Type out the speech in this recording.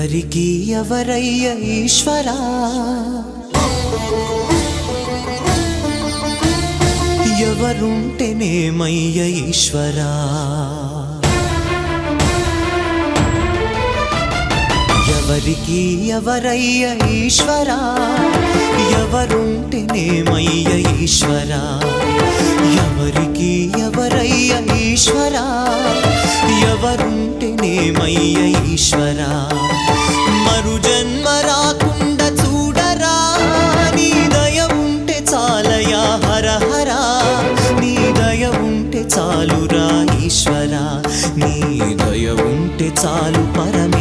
ఎవరికి ఎవరయ్య ఈశ్వరా, ఎవరుంటేనేమయ్య ఈశ్వరా, ఎవరికి ఎవరయ్య ఈశ్వరా, ఎవరుంటేనేమయ్య ఈశ్వరా, ఎవరికి ఎవరయ్య ఈశ్వరా, ఎవరుంటేనేమయ్య ఈశ్వరా. మరు జన్మ రాకుండా చూడరా, నీ దయ ఉంటే చాలయా హర హర, నీ దయ ఉంటే చాలురా ఈశ్వరా, నీ దయ ఉంటే చాలు పరమ